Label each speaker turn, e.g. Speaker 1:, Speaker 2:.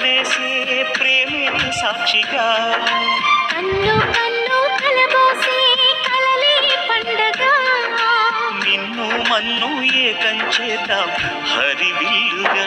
Speaker 1: వేసే ప్రేమే సాక్షిగా
Speaker 2: కన్ను కన్ను కలబోసే కలలే పండగ
Speaker 1: నిన్ను మన్ను ఏకం చేద్దాం హరివిల్లుగా